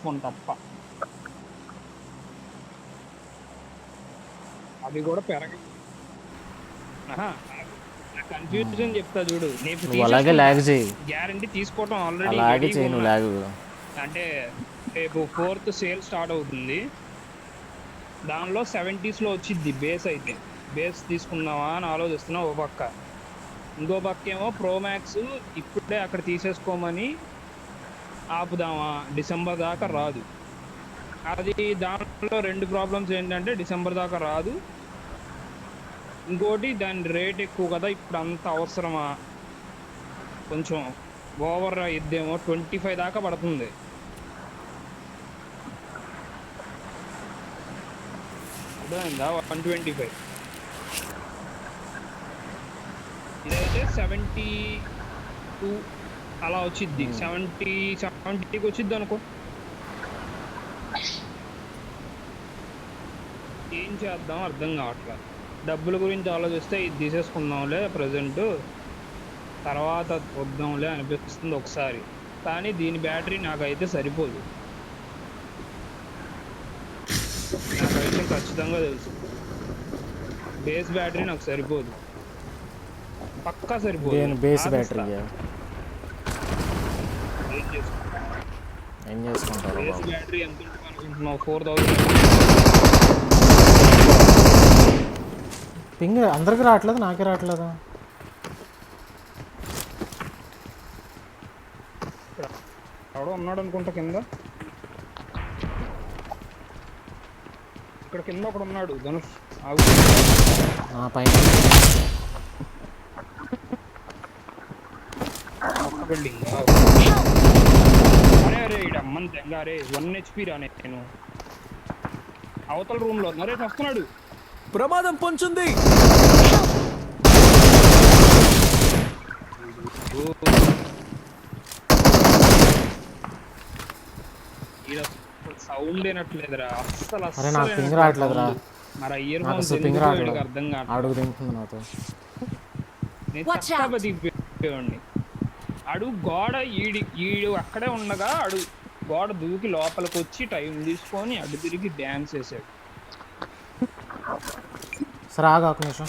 తప్ప అది కూడా పెరగదు. కన్ఫ్యూజన్ చెప్తా చూడు. నువ్వు అలాగే లాగ్ చేయి, గ్యారంటీ తీసుకోవటం ఆల్రెడీ అలాగే చేయి నువ్వు లాగ్. అంటే రేపు 4th సేల్ స్టార్ట్ అవుతుంది. దానిలో 70s లో వచ్చింది బేస్. అయితే బేస్ తీసుకుందామా అని ఆలోచిస్తున్నా ఓ పక్క. ఇంకో పక్క ఏమో ప్రో మ్యాక్స్ ఇప్పుడే అక్కడ తీసేసుకోమని ఆపుదామా, డిసెంబర్ దాకా రాదు. అది దాంట్లో 2 ప్రాబ్లమ్స్ ఏంటంటే డిసెంబర్ దాకా రాదు, ఇంకోటి దాని రేట్ ఎక్కువ కదా. ఇప్పుడు అంత అవసరమా, కొంచెం ఓవర్ ఇద్దేమో. 25 దాకా పడుతుంది. అర్థమైందా? 125. ఇదైతే 72 అలా వచ్చిద్ది. 70కి వచ్చిద్ది అనుకో. ఏం చేద్దాం అర్థం కావట్లేదు. డబ్బుల గురించి ఆలోచిస్తే ఇది తీసేసుకుందాంలే ప్రజెంట్, తర్వాత వద్దాంలే అనిపిస్తుంది ఒకసారి. కానీ దీని బ్యాటరీ నాకైతే సరిపోదు, నాకైతే ఖచ్చితంగా తెలుసు. బేస్ బ్యాటరీ నాకు సరిపోదు, పక్కా సరిపోదు. బేస్ బ్యాటరీ ఏం చేసుకుంటారు? బేస్ బ్యాటరీ ఎంత ఉంటుంది అనుకుంటున్నావు? 4000. పింగ్ అందరికి రావట్లేదు, నాకే రావట్లేదు. ఎవడో ఉన్నాడు అనుకుంటా కింద. ఇక్కడ కింద ఒకడు ఉన్నాడు. ధనుష్ పైన బిల్డింగ్. అరే అరే ఇడ అమ్మని తెంగారే. 1 HP రానే. నేను అవతల రూమ్ లో నరేష్ వస్తున్నాడు. ప్రమాదం పొంచుంది. సౌండ్ ఏనట్లేదురా అస్సలు. అరే నాకు పింగ్ రావట్లేదురా. మరి ఇయర్ ఫోన్స్ పింగ్ రావట్లేదు, అర్థం కాదు. అడుగు తింటుంది నాతో. నేను బతికిపోయేవాడిని. అడుగు గోడ ఈడు అక్కడే ఉండగా అడుగు గోడ దూకి లోపలికి వచ్చి టైం తీసుకొని అడు తిరిగి డ్యాన్స్ వేసాడు. సరే ఆగు ఒక నిమిషం.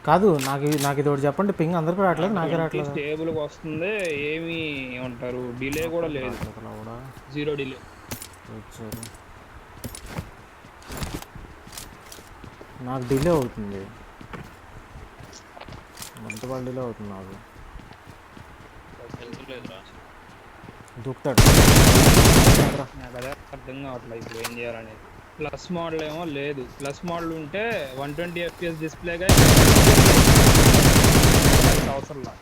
కాదు నాకు ఇది ఒకటి చెప్పండి. పింగ్ అందరికీ రావట్లేదు, నాకే రావట్లేదు. స్టేబుల్గా వస్తుంది, ఏమి ఉంటారు, డిలే కూడా లేదు. 0 డిలే. నాకు డిలే అవుతుంది, మంతపాలు డిలే అవుతుంది నాకు. దూకుతాడు, నాకు అదే అర్థం కావట్లేదు ఇప్పుడు ఏం చేయాలనేది. ప్లస్ మోడల్ ఏమో లేదు. ప్లస్ మోడల్ ఉంటే 120 FPS డిస్ప్లేగా అవసరం లేదు.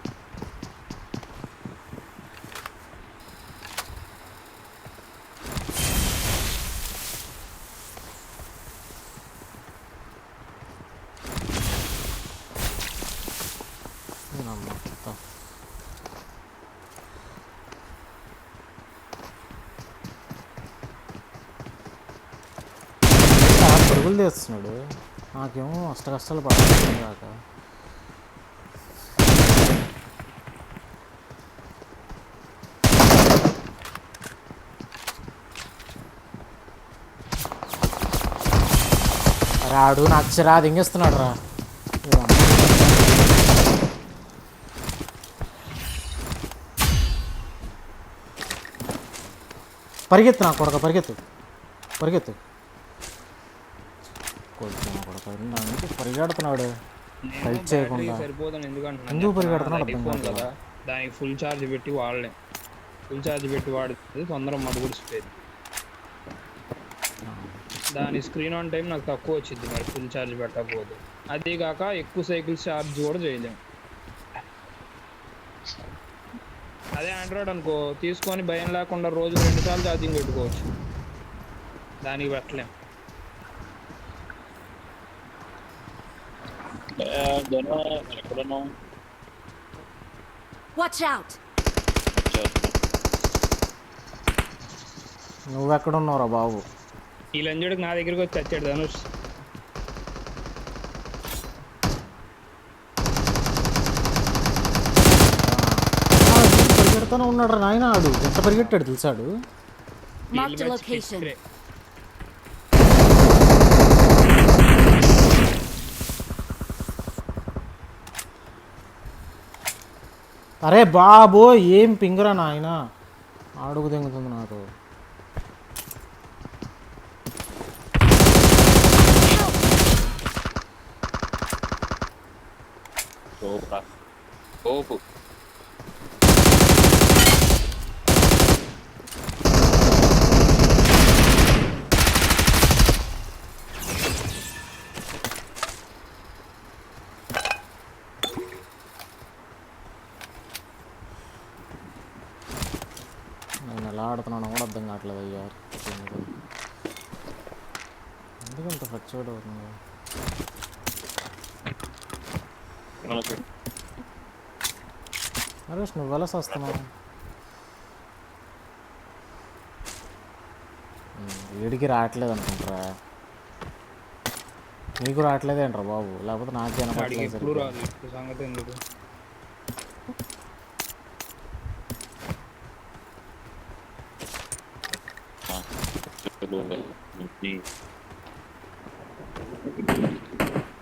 పరుగులు తీస్తున్నాడు, నాకేమో అష్ట కష్టాలు పడుతుంది కాక. రాడు నచ్చరా దింగేస్తున్నాడు రా. పరిగెత్తు నా కొడక, పరిగెత్తు పరిగెత్తు. పరిగెడుతున్నాడు హెల్ప్ చేయకుండా. ఎందుకు పరిగెడుతున్నాడు అర్థం కాదు. దానికి ఫుల్ ఛార్జ్ పెట్టి వాడలే. ఫుల్ ఛార్జ్ పెట్టి వాడితే తొందరగా మడుగుడిచిపోయింది. దాని స్క్రీన్ ఆన్ టైం నాకు తక్కువ వచ్చింది మరి ఫుల్ ఛార్జ్ పెట్టకపోతే. అదే కాక ఎక్కువ సైకిల్స్ ఛార్జ్ కూడా చేయలేము. అదే ఆండ్రాయిడ్ అనుకో, తీసుకొని భయం లేకుండా రోజు 2 సార్లు ఛార్జింగ్ పెట్టుకోవచ్చు. దానికి పెట్టలేం. నువ్వెక్కడున్నావురా బాబు? ఈ లంజుడికి నా దగ్గరికి వచ్చి వచ్చాడు ధనుష్. ఎక్కడతోనే ఉన్నాడు నాయన, ఆడు ఎంత పరిగెట్టాడు తెలుసాడు. Marked a location. అరే బాబో ఏం పింగరా నాయన, అడుగు తెంగుతుంది నాకు. నేను ఎలా ఆడుతున్నాను కూడా అర్థం కావట్లేదు అయ్యా. ఎందుకంత ఫ్లక్చువేట్ అవుతుంది. నరేష్ నువ్వు వెలస వస్తున్నావు. వీడికి రావట్లేదు అనుకుంటారా, నీకు రావట్లేదేంట్రా బాబు, లేకపోతే నాకేనా సంగతి ఎందుకు.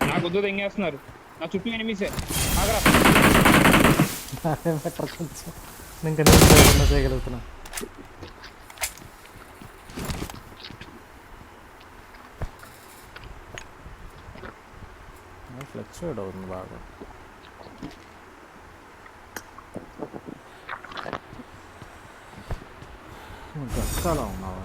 నాకు వద్దు తెంగేస్తున్నారు, నా చుట్టూ ఎనిమిసే ఆగరా. ఇంకా చేయగలుగుతున్నా. ఫ్లక్చువేట్ అవుతుంది బాగా. గట్కాలో ఉన్నావా.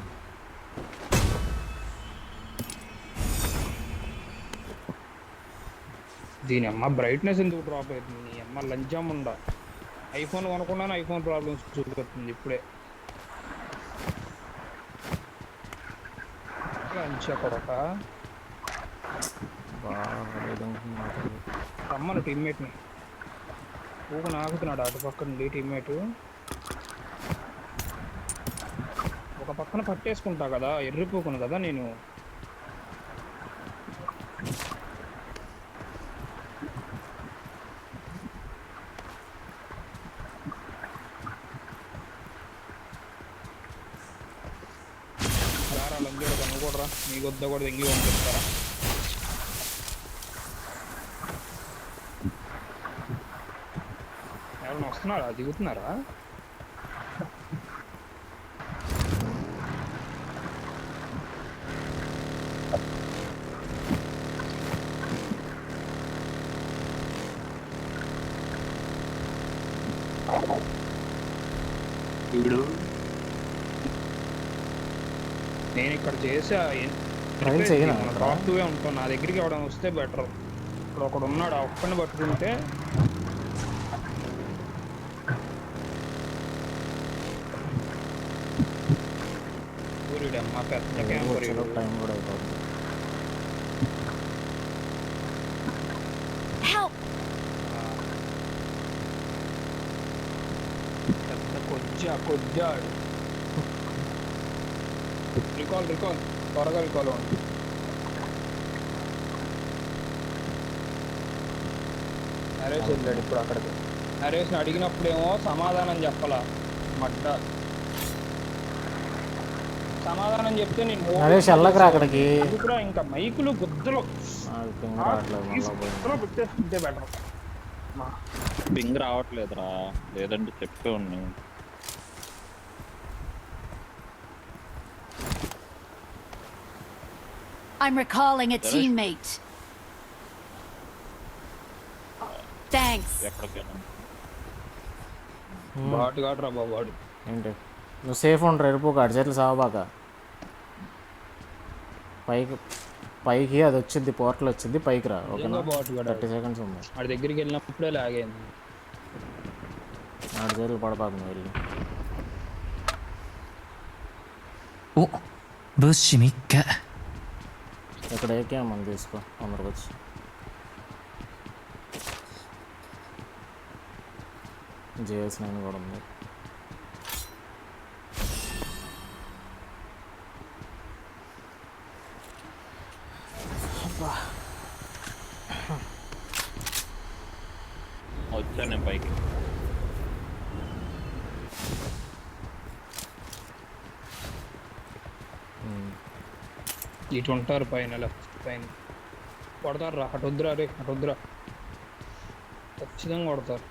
దీని అమ్మ బ్రైట్నెస్ ఎందుకు డ్రాప్ అవుతుంది, నీ అమ్మ లంచం ఉండ. ఐఫోన్ కొనుక్కున్నాను, ఐఫోన్ ప్రాబ్లమ్స్ చూపెడుతుంది ఇప్పుడే. లంచ కొడక రమ్మను టీమ్మేట్ని. ఊగు నాకుతున్నాడు అటు పక్క నుండి టీమ్మేట్. ఒక పక్కన పట్టేసుకుంటా కదా, ఎర్రిపోకును కదా నేను. లంజోడు కనుకోడరా, మీ వద్ద కూడా ఎంగి పంపిస్తారా. ఎవరైనా వస్తున్నారా, దిగుతున్నారా. నేను ఇక్కడ చేసా టాప్ 2 ఉంటాను. నా దగ్గరికి ఎవడైనా వస్తే బెటర్. ఇక్కడ ఒకడు ఉన్నాడు, ఆ ఒక్కడిని పట్టుకుంటే ఊరిడమ్మా పెద్ద క్యాంపర్. టైం కూడా అయిపోతుంది. పెద్ద కొజ్జాడు. రికాల్ త్వరగా రికాల్ ఉంది. నరేష్ వెళ్ళాడు ఇప్పుడు అక్కడికి. నరేష్ని అడిగినప్పుడేమో సమాధానం చెప్పాలా, మడ్డ సమాధానం చెప్తే నేను నరేష్ వెళ్ళకరా అక్కడికి. ఇంకా మైకులు గుద్దలు పెట్టేస్తుంటే బెటర్. పింగ్ రావట్లేదురా, లేదంటే చెప్తే ఉన్నాయి. I'm recalling a teammate. Thanks. బాటు కాదురా బాబు వాడు. ఏంటి నువ్వు సేఫ్ ఉండరు, ఎరుపుకు అటు చేతులు సావబాక. పైకి అది వచ్చింది, పోర్టల్ వచ్చింది, పైకి రా. ఓకేనా, 30 seconds ఉంది. వాడి దగ్గరికి వెళ్ళినప్పుడే లాగైంది. నాడు చేతులు పడపాకు నువ్వు వెళ్ళి. お、物資3日。 ఇక్కడ ఏకే మనం తీసుకో, అందరికి వచ్చి. JS9 కూడా ఉంది. వచ్చాను నేను పైకి. ఇటు ఉంటారు పైన లెఫ్ట్ పైన కొడతారు రా అటు వద్దురా రే అటు వద్దురా ఖచ్చితంగా కొడతారు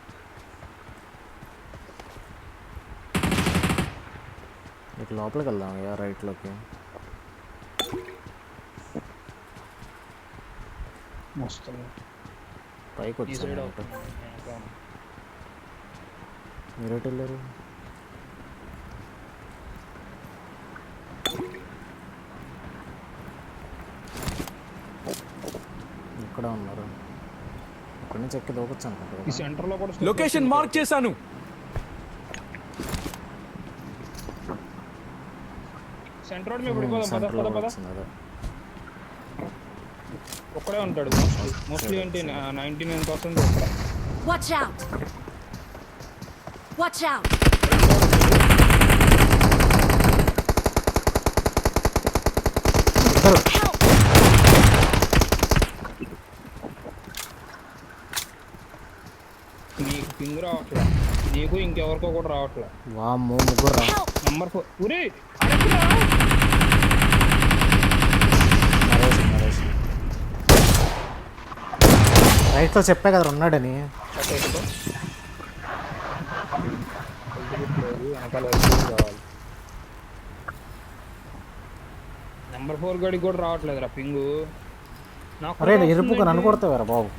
ఇక లోపలికి వెళ్దాం అయ్యా రైట్లోకి వస్తుంది పైకి ఈ సైడ్ వచ్చాను మీరేటి వెళ్ళారు ఇక్కడ ఉన్నారు ఇక్కడి నుంచి ఎక్కి దూకొచ్చు ఈ అనుకుంటా సెంటర్ లో కూడా లొకేషన్ మార్క్ చేశాను. సెంటర్ రోడ్ మీద పడిపోదాం పద సెంటర్లో పద పద వచ్చింది అదే ఒక్కడే ఉంటాడు మోస్ట్లీ అంటే 99% ఒక్కడే Watch out! Watch out! Help! నీకు పింగ్ రావట్లే నీకు ఇంకెవరికో కూడా రావట్లే వామ్మో ముగ్గురు రా Help! నంబర్ 4 ఉరే నరేష్ రైట్లో చెప్పా కదా ఉన్నాడని నెంబర్ 4 గడికి కూడా రావట్లేదురా పింగు అరే ఎరుపుకు నన్ను కొడతావారా బాబు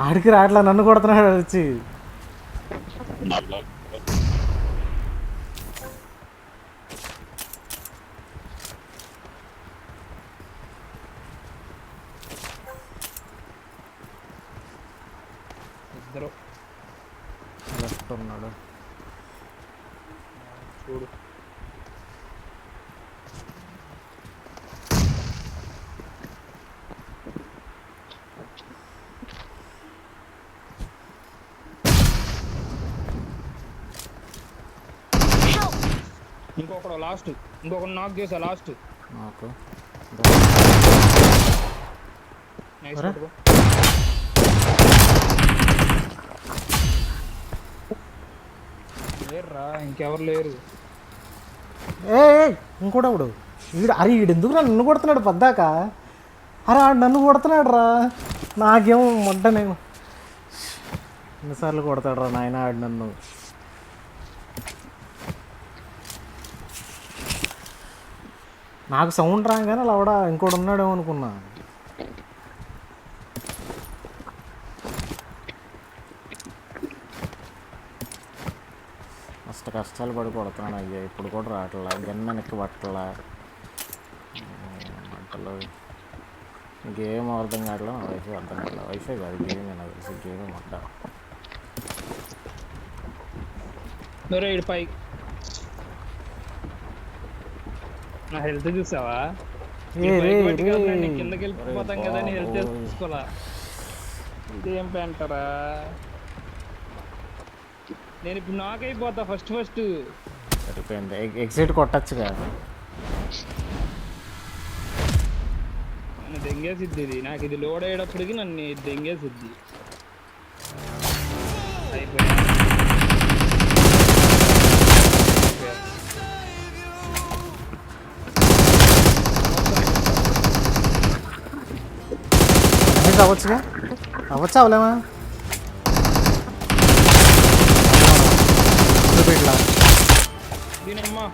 ఆడికి రావట్లా నన్ను కొడుతున్నాడు వచ్చి ఇద్దరు లెఫ్ట్ ఉన్నాడు చూడు Help! ఇంకొకడు లాస్ట్ ఇంకొకడు నాక్ చేసా లాస్ట్ నాకు నైస్ అరే. పట్టుకో లేరురా ఇంకెవరు లేరు ఏ ఇంకోటప్పుడు ఈడు ఎందుకు నన్ను కొడుతున్నాడు పద్దాక అరే ఆడు నన్ను కొడుతున్నాడు రా నాకేమో మొట్ట నేను ఎన్నిసార్లు కొడతాడు రా నాయన ఆడు నన్ను నాకు సౌండ్ రాగానే అలా కూడా ఇంకోటి ఉన్నాడేమో అనుకున్నా ఫస్ట్ కష్టాలు పడి కొడుతున్నాను అయ్యా ఇప్పుడు కూడా రావట్లా గన్న నెక్కి పట్టలా మంటలు గేమ్ అర్థం కావట్లా వైఫై అర్థం కావట్లా వైఫై కాదు గేమ్ నాకు తెలిసి గేమ్ మంట మరి ఇటు పై నా హెల్త్ చూసావా ఏ రే రే కిందకి వెళ్ళిపోతాం కదా నీ హెల్త్ చూసుకోవాలా ఇదేం పెంటరా నేను ఇప్పుడు నాకైపోతా ఫస్ట్ సరిపోయింది ఎగ్జిట్ కొట్టచ్చుగా నన్ను దెంగేసిద్ది ఇది నాకు ఇది లోడ్ అయ్యేటప్పటికి నన్ను దెంగేసిద్ది అయిపోయా అవ్వచ్చుగా అవ్వచ్చు అవలేమా చూపిట్లా దీనమ్మా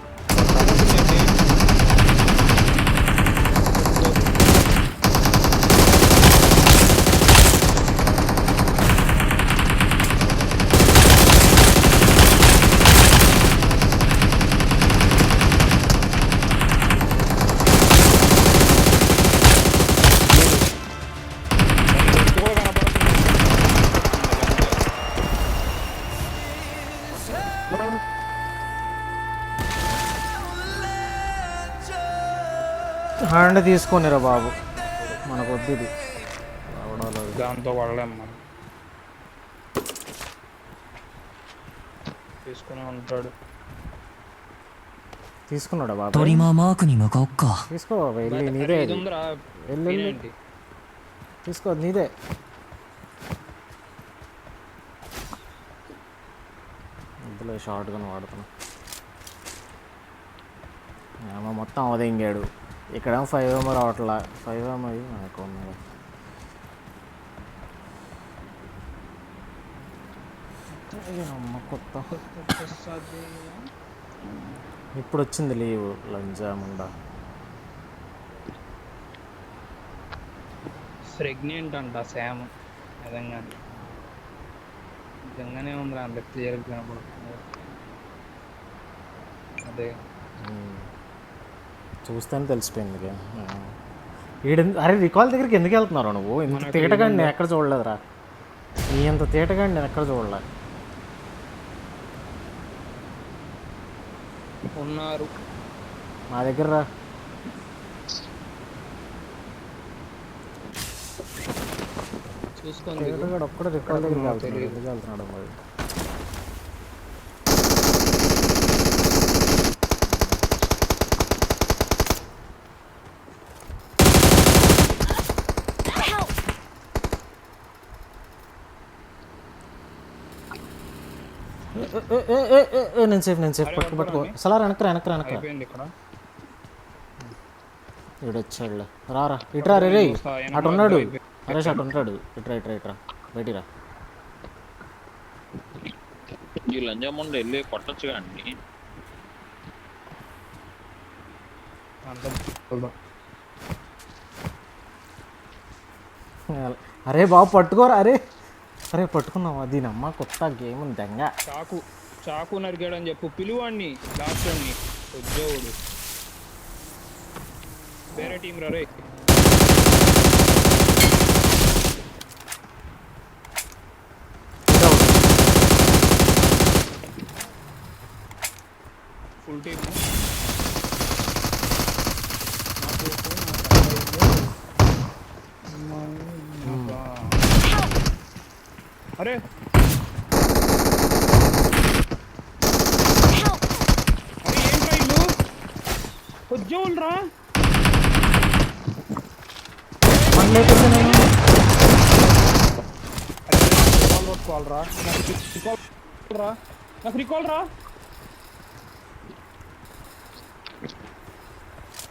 హ్యాండ్ తీసుకొనిరా బాబు మనకు వద్దు ఇది దాంతో పడలేం మనం తీసుకునే ఉంటాడు తీసుకున్నాడా బాబు トリマーマークに向かおっか తీసుకో బాబు వెళ్ళి నీదే ఇది అది. ఉందిరా వెళ్ళు వెళ్ళు. ఏంటి తీసుకో నీదే ఇందులో షార్ట్ గన్ వాడుతున్నా ఏమో మొత్తం అవదింగాడు. ఇక్కడేమో 5 ఏమో రావట్లా. 5 ఏమో ఎక్కువ ఉన్నాడు. అమ్మ కొత్త ఇప్పుడు వచ్చింది లీవ్ లంజాముండా. ప్రెగ్నెంట్ అంట శామ్. నిజంగానే ఉంది అంత క్లియర్ కనపడుతుంది. అదే చూస్తాను తెలిసిపోయింది. అరే రికాల్ దగ్గరికి ఎందుకు వెళ్తున్నావు నువ్వు? ఇంత తీటగాడి నేను ఎక్కడ చూడలేదురా. నీ ఇంత తీటగాడి నేను ఎక్కడ చూడలే. ఉన్నారు మా దగ్గర రా. చూసుకొని తీటగాడు ఒక్కడే రికాల్ దగ్గరికి వెళ్తున్నాడు. ఎందుకు వెళ్తున్నాడు మరి? నేను సేఫ్ పట్టుకో. అసలు వెనక్రా అయిపోయింది ఇక్కడ. ఇటు వచ్చాడులే. రారా ఇట్రా. రే అటు ఉన్నాడు. నరేష్ అటు ఉంటాడు. ఇట్రా బయటిరా. ఈ లంజాముండ వెళ్ళి కొట్టచ్చుగా అండి. అరే బాబు పట్టుకోరా. అరే పట్టుకున్నావా? దీనమ్మ కొత్త గేమ్ దెంగ. చాకు నరికాడని చెప్పు. పిలువాడిని లాస్ట్ వాడిని. ఉద్యోగుడు వేరే టీం రే. Full team. అరే ఏంట్రా ఇల్లు ఉద్యోగులు రా. కొట్టుకోవాలరా. నాకు రికాల్ రా.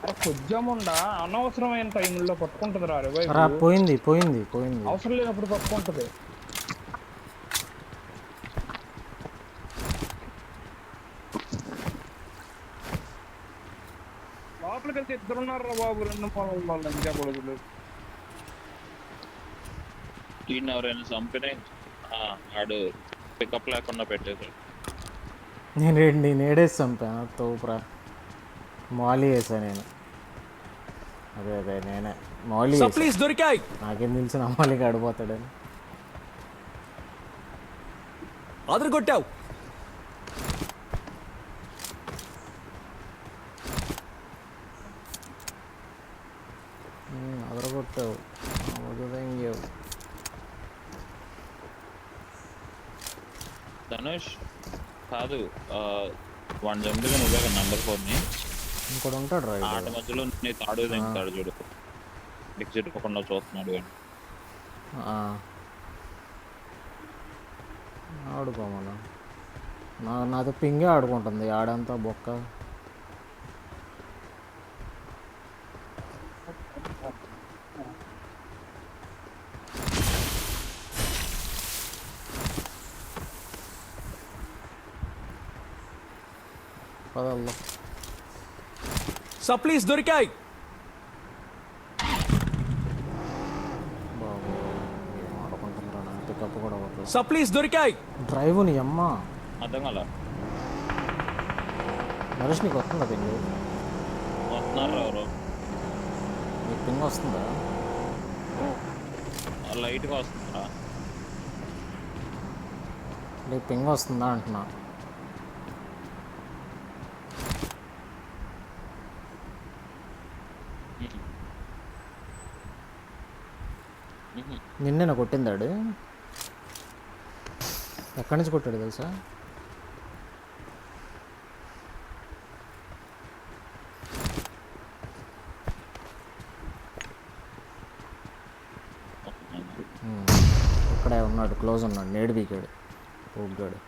అరే కొద్దిముండా అనవసరమైన టైంలో పట్టుకుంటుంది రా. పోయింది అవసరం లేనప్పుడు పట్టుకుంటుంది. లోపలికి వెళ్తే ఇద్దరున్నారా బాబు. 2 పొలం ఇంకా పొడుగులు. ఈయన ఎవరైనా చంపినా ఆడు పికప్ లేకుండా పెట్టేది. నేను ఏడేసి చంపాను. తోపురా మాలీ వేసా నేను. అదే నేనే మాలీ. ప్లీజ్ దొరికాయి. నాకేం తెలిసిన మాలికి ఆడిపోతాడని. అదరు కొట్టావు. అదరగొట్టావు. ధనుష్ కాదు వన్ జంపిగా నువ్వే నంబర్ 4ని. ఇంకోటి ఉంటాడు రా. ఆట మధ్యలో నీ తాడు దింగుతాడు చూడు. ఎగ్జిట్ పోకుండా చూస్తున్నాడు. ఆడుకోమను. నాతో పింగే ఆడుకుంటుంది. ఆడంతా బొక్క. పదల్లా సప్లీస్ దొరికాయి. బాబు ఆడుకుంటున్నారా? పికప్ కూడా అవ్వట్లేదు. సప్లీస్ దొరికాయి. డ్రైవ్ నీ అమ్మ. అర్థం కాల. నరేష్ నీకు వస్తుందా పింగ్? వస్తున్నారు ఎవరు? నీకు పింగ్ వస్తుందా? లైట్గా వస్తుందా? నీకు పింగ్ వస్తుందా అంటున్నా. నిన్నేనా కొట్టిందాడు? ఎక్కడి నుంచి కొట్టాడు తెలుసా? ఇక్కడే ఉన్నాడు. క్లోజ్ ఉన్నాడు. నేడు వీకాడు. ఊగ్గాడు.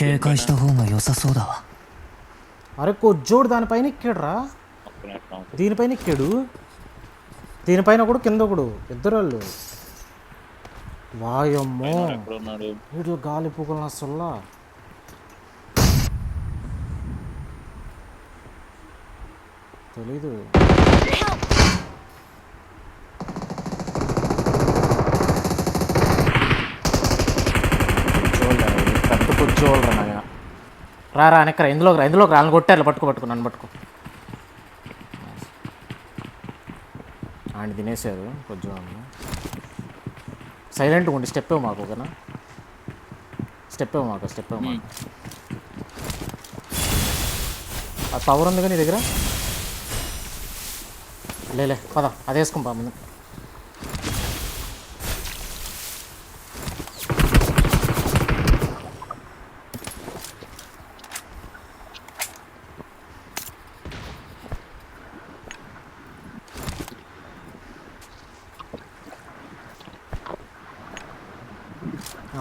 警戒した方が良さそうだわ。అరే కొజ్జోడు దానిపైన ఎక్కాడు రా, ఒక్క నిమిషం. దీనిపైన ఎక్కాడు, దీనిపైన ఒకడు కింద ఒకడు, ఇద్దరు వాళ్ళు. వాయమ్మో పైన ఎక్కడ ఉన్నాడు? వీడియో గాలి పువ్వులు అసలు తెలీదు. పెద్ద కూర్చోవాలి నాయన. రా రా వెనక్కి రా, ఇందులోకి రా, ఇందులోకి రా, వాళ్ళని కొట్టారు. పట్టుకో నన్ను పట్టుకో. ఆయన తినేశారు కొంచెం. సైలెంట్గా ఉండి స్టెప్ ఇవ్వ మాకు, ఓకేనా? స్టెప్ ఇవ్వ మాకు. ఆ పవర్ ఉంది కానీ నీ దగ్గర లేలే, పద అది వేసుకుంటా ముందు.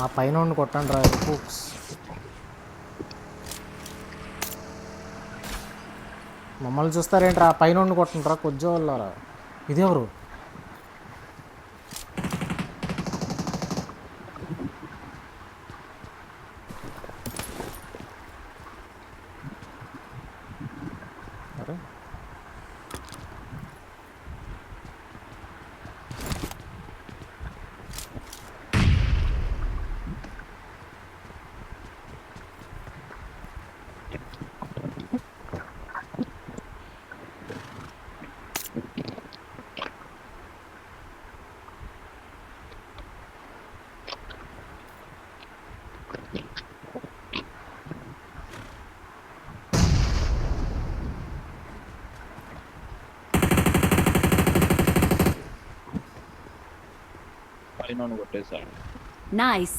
ఆ పైన ఉండి కొట్టండి రా బుక్స్. మమ్మల్ని చూస్తారేంట్రా? ఆ పైన ఉండి కొట్టండి రా కొద్దిగా వాళ్ళరా. ఇదెవరు? అరే పైన కొట్టేశాడు. Nice.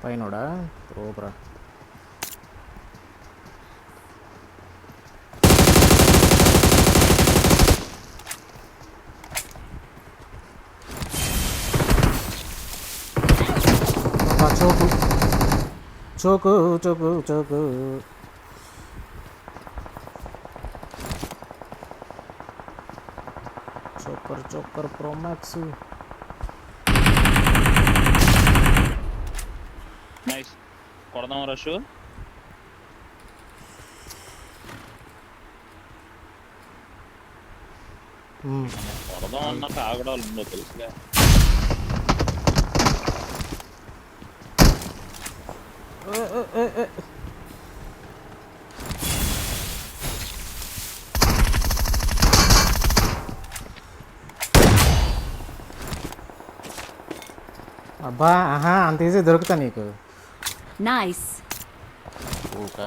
పైనోడా రోబ్రా. చోకు చోకర్ ప్రోమాక్స్. నైస్. కొడదాం రష్. కొడదాం అన్నాక ఆగడాలు ఉండవు తెలుసుగా. అబ్బా ఆహా, అంత ఈజీ దొరుకుతా నీకు. Nice. ఊకా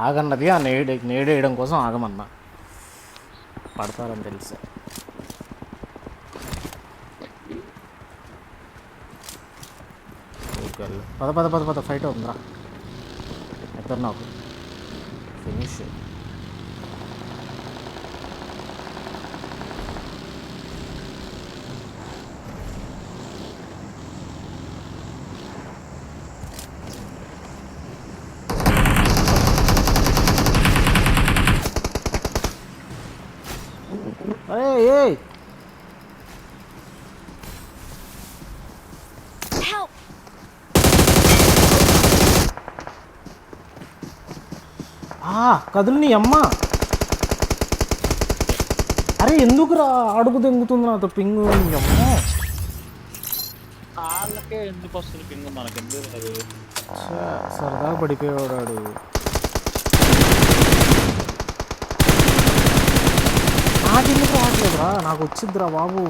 ఆగన్నది ఆ నేడేయడం కోసం ఆగమన్నా. పడతారని తెలుసు. పద ఫైట్ అవుతుందిరా. ఎక్కడ నాకు ఫినిష్. ఏయ్ Help. కదులు నీ అమ్మ. అరే ఎందుకురా అడుగు దెంగుతుంది నాతో పింగు. నీ అమ్మ వాళ్ళకే ఎందుకు వస్తుంది పింగ్, మనకెందుకు అది. సరదాగా పడిపోయాడు. నాకెందుకు రావట్లేదురా? నాకు వచ్చిద్దిరా బాబు.